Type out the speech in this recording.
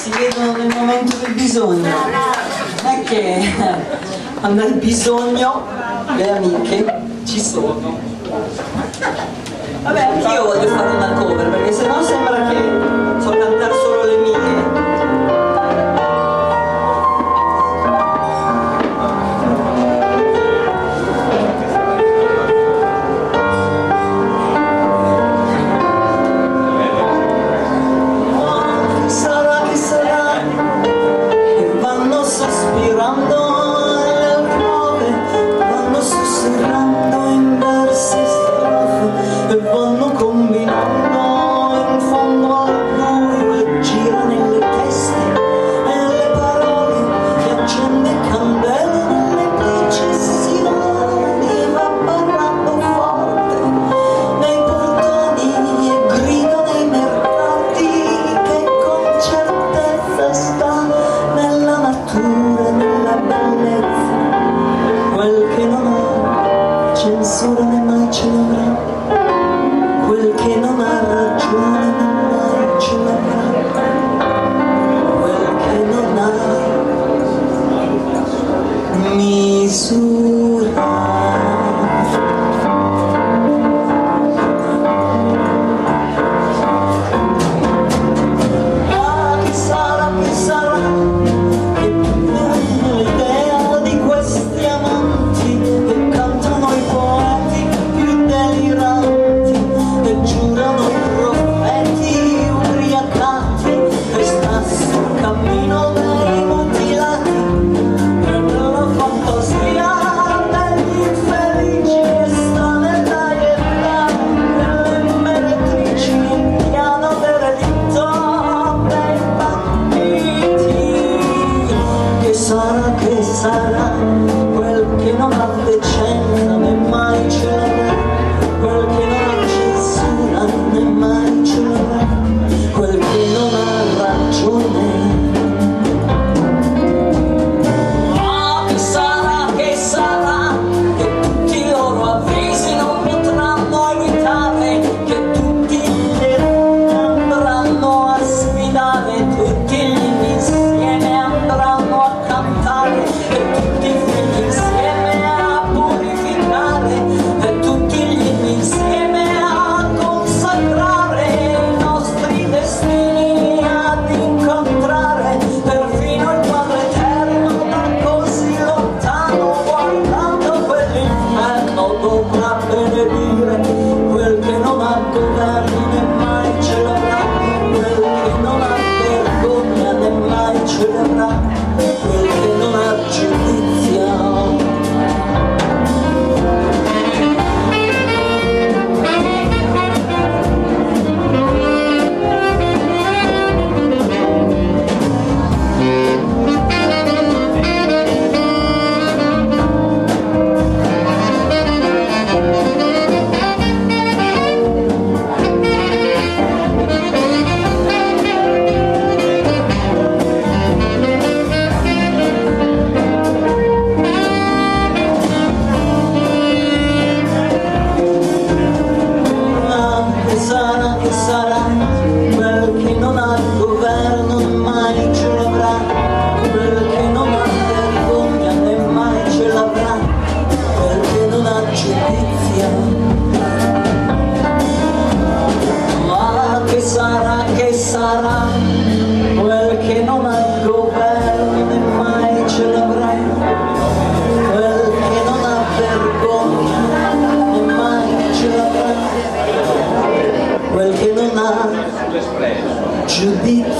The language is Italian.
si vedono nel momento del bisogno. Non è che quando hai bisogno le amiche ci sono. Vabbè, anch'io voglio fare una cover, perché sennò sembra che so cantare solo le mie. Censura né mai ce l'avrà, quel che non ha ragione né mai ce l'avrà, quel che non ha misura. Che sarà quel che non ha decenza né mai ce l'avrà, quel che non ha censura né mai ce l'avrà, quel che non ha ragione. Che sarà che tutti i loro avvisi non potranno evitare, che tutti gli andranno a sfidare, tutti gli insieme andranno a cantare, e tutti i figli insieme a purificare, e tutti gli insieme a consacrare i nostri destini, ad incontrare perfino il Padre Eterno da così lontano, guardando quell'inferno dovrà benedire quel che non ha governo né mai ce l'avrà, quel che non ha vergogna né mai ce l'avrà, quel che non ha giudizio. Che sarà quel che non ha governo né mai ce l'avrà, quel che non ha vergogna né mai ce l'avrà, quel che non ha giudizio. Ma che sarà quel che non ha governo né mai ce l'avrà, quel che non ha vergogna né mai ce l'avrà, quel che non ha giudizio.